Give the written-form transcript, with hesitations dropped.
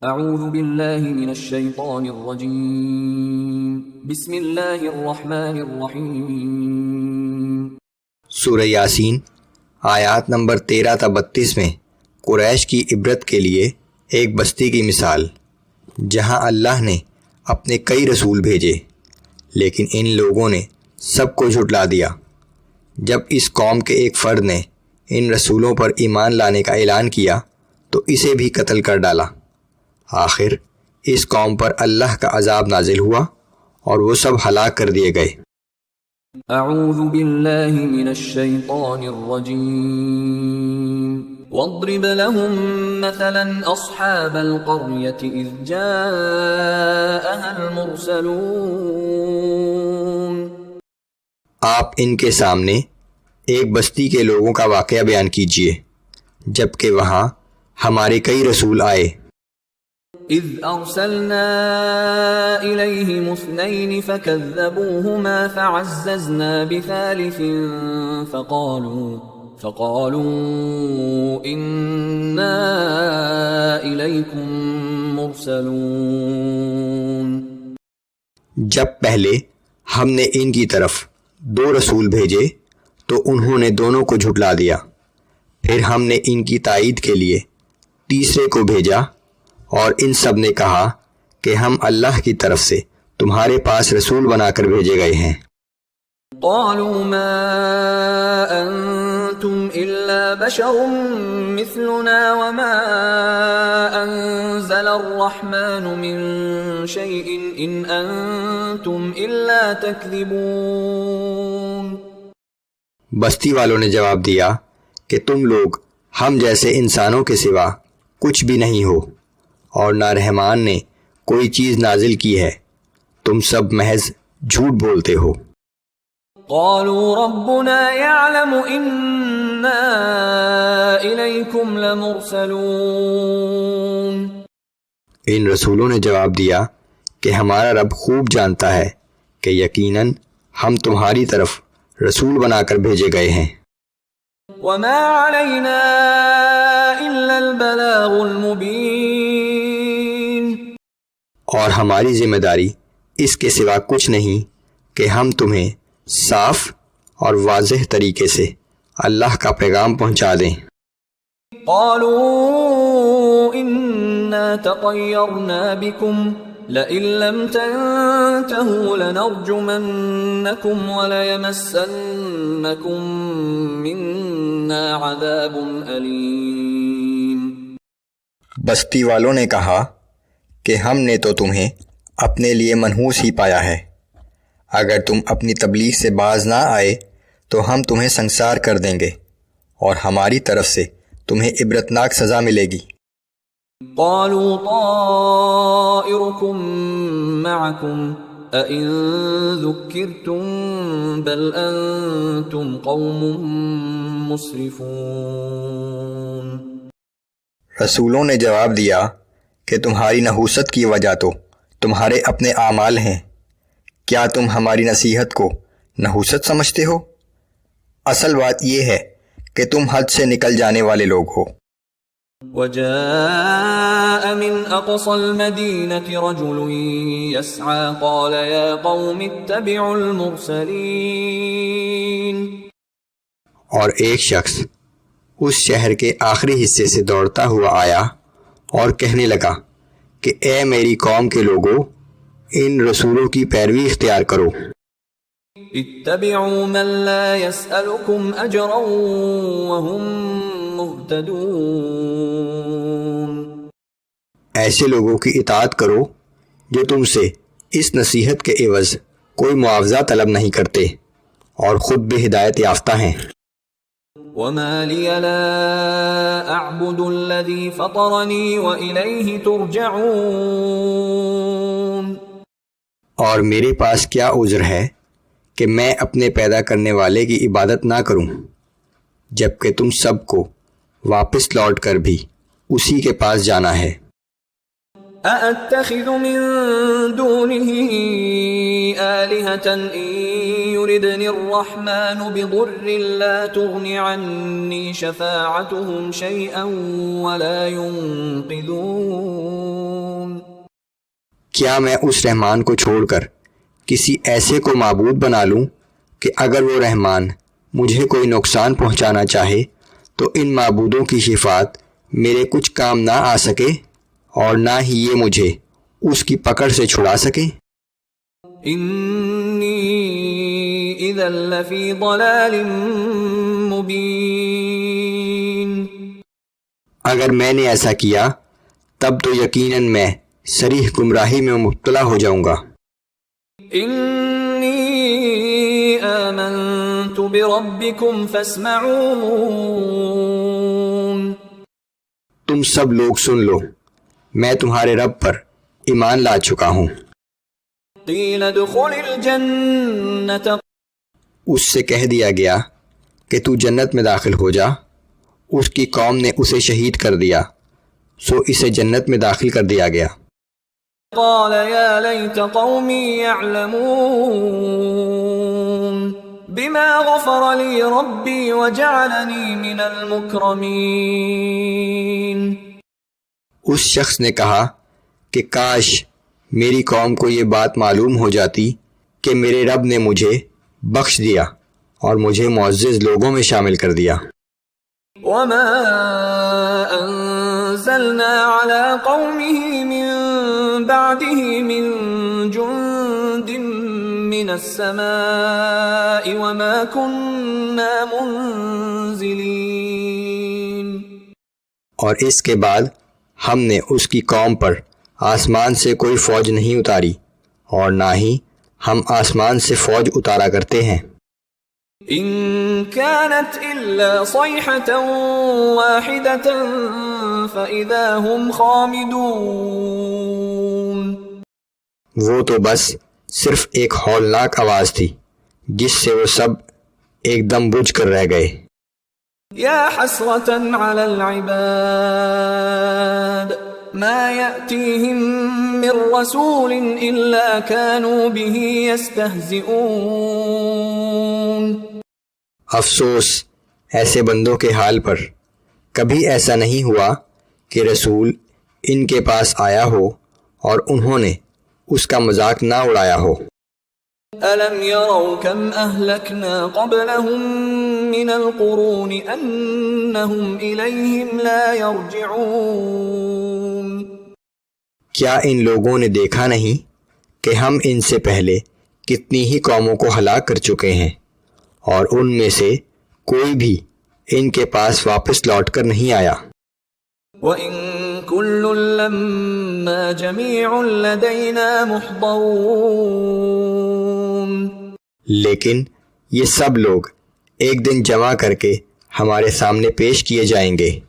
اعوذ باللہ من الشیطان الرجیم بسم اللہ الرحمن الرحیم۔ سورہ یاسین آیات نمبر 13 تا 32 میں قریش کی عبرت کے لیے ایک بستی کی مثال، جہاں اللہ نے اپنے کئی رسول بھیجے لیکن ان لوگوں نے سب کو جھٹلا دیا۔ جب اس قوم کے ایک فرد نے ان رسولوں پر ایمان لانے کا اعلان کیا تو اسے بھی قتل کر ڈالا۔ آخر اس قوم پر اللہ کا عذاب نازل ہوا اور وہ سب ہلاک کر دیے گئے۔ اعوذ باللہ من الشیطان الرجیم واضرب لهم مثلا اصحاب القرية اذ جاءها المرسلون۔ آپ ان کے سامنے ایک بستی کے لوگوں کا واقعہ بیان کیجیے جبکہ وہاں ہمارے کئی رسول آئے۔ اذ ارسلنا الیہم اثنین فکذبوہما فعززنا بثالث فقالوا انا الیکم مرسلون۔ جب پہلے ہم نے ان کی طرف 2 رسول بھیجے تو انہوں نے دونوں کو جھٹلا دیا، پھر ہم نے ان کی تائید کے لیے تیسرے کو بھیجا اور ان سب نے کہا کہ ہم اللہ کی طرف سے تمہارے پاس رسول بنا کر بھیجے گئے ہیں۔ قالوا ما انتم الا بشر مثلنا وما انزل الرحمن من شيء ان انتم الا تكذبون۔ بستی والوں نے جواب دیا کہ تم لوگ ہم جیسے انسانوں کے سوا کچھ بھی نہیں ہو اور نہ رحمان نے کوئی چیز نازل کی ہے، تم سب محض جھوٹ بولتے ہو۔ قالوا ربنا يعلم إنا إليكم لمرسلون۔ ان رسولوں نے جواب دیا کہ ہمارا رب خوب جانتا ہے کہ یقیناً ہم تمہاری طرف رسول بنا کر بھیجے گئے ہیں۔ وما علينا إلا البلاغ المبين۔ اور ہماری ذمہ داری اس کے سوا کچھ نہیں کہ ہم تمہیں صاف اور واضح طریقے سے اللہ کا پیغام پہنچا دیں۔ قالوا إنا تطيرنا بكم لئن لم تنتهوا لنرجمنكم وليمسنكم منا عذاب أليم۔ بستی والوں نے کہا کہ ہم نے تو تمہیں اپنے لیے منحوس ہی پایا ہے، اگر تم اپنی تبلیغ سے باز نہ آئے تو ہم تمہیں سنسار کر دیں گے اور ہماری طرف سے تمہیں عبرتناک سزا ملے گی۔ قالوا طائركم معكم أئن ذكرتم بل أنتم قوم مسرفون۔ رسولوں نے جواب دیا کہ تمہاری نحوست کی وجہ تو تمہارے اپنے اعمال ہیں، کیا تم ہماری نصیحت کو نحوست سمجھتے ہو؟ اصل بات یہ ہے کہ تم حد سے نکل جانے والے لوگ ہو۔ وجاء من أقصى المدينة رجل يسعى قال يا قوم اتبعوا المرسلين۔ اور ایک شخص اس شہر کے آخری حصے سے دوڑتا ہوا آیا اور کہنے لگا کہ اے میری قوم کے لوگوں، ان رسولوں کی پیروی اختیار کرو۔ اتبعوا من لا يسألكم أجرا وهم مهتدون۔ ایسے لوگوں کی اطاعت کرو جو تم سے اس نصیحت کے عوض کوئی معاوضہ طلب نہیں کرتے اور خود بھی ہدایت یافتہ ہیں۔ وما لي لا أعبد الذي فطرني وإليه ترجعون۔ اور میرے پاس کیا عذر ہے کہ میں اپنے پیدا کرنے والے کی عبادت نہ کروں جبکہ تم سب کو واپس لوٹ کر بھی اسی کے پاس جانا ہے۔ أأتخذ من دونه آلهة إن يردني الرحمن بضر لا تغن عني شفاعتهم شيئا ولا ينقذون۔ کیا میں اس رحمان کو چھوڑ کر کسی ایسے کو معبود بنا لوں کہ اگر وہ رحمان مجھے کوئی نقصان پہنچانا چاہے تو ان معبودوں کی شفاعت میرے کچھ کام نہ آ سکے اور نہ ہی یہ مجھے اس کی پکڑ سے چھڑا سکے؟ انی اذا لفی ضلال مبین، اگر میں نے ایسا کیا تب تو یقیناً میں صریح گمراہی میں مبتلا ہو جاؤں گا۔ انی آمنت بربکم فاسمعون، تم سب لوگ سن لو، میں تمہارے رب پر ایمان لا چکا ہوں۔ قیل ادخل الجنة، اس سے کہہ دیا گیا کہ تو جنت میں داخل ہو جا۔ اس کی قوم نے اسے شہید کر دیا، سو اسے جنت میں داخل کر دیا گیا۔ قال یا لیت قومی یعلمون بما غفر لی ربی وجعلنی من المکرمین، اس شخص نے کہا کہ کاش میری قوم کو یہ بات معلوم ہو جاتی کہ میرے رب نے مجھے بخش دیا اور مجھے معزز لوگوں میں شامل کر دیا۔ وما انزلنا على قومه من بعده من جند من السماء وما كنا منزلين، اور اس کے بعد ہم نے اس کی قوم پر آسمان سے کوئی فوج نہیں اتاری اور نہ ہی ہم آسمان سے فوج اتارا کرتے ہیں۔ ان كانت الا صيحة واحدة فاذا هم خامدون، وہ تو بس صرف ایک ہولناک آواز تھی جس سے وہ سب ایک دم بجھ کر رہ گئے۔ یا حسرة على العباد ما يأتيهم من رسول الا كانوا به يستهزئون، افسوس ایسے بندوں کے حال پر، کبھی ایسا نہیں ہوا کہ رسول ان کے پاس آیا ہو اور انہوں نے اس کا مذاق نہ اڑایا ہو۔ أَلَمْ يَرَوْا كَمْ أَهْلَكْنَا قَبْلَهُمْ مِنَ الْقُرُونِ أَنَّهُمْ إِلَيْهِمْ لَا يَرْجِعُونَ، کیا ان لوگوں نے دیکھا نہیں کہ ہم ان سے پہلے کتنی ہی قوموں کو ہلاک کر چکے ہیں اور ان میں سے کوئی بھی ان کے پاس واپس لوٹ کر نہیں آیا۔ وَإِن كُلٌّ لَّمَّا جَمِيعٌ لَّدَيْنَا مُحْضَرُونَ، لیکن یہ سب لوگ ایک دن جمع کر کے ہمارے سامنے پیش کیے جائیں گے۔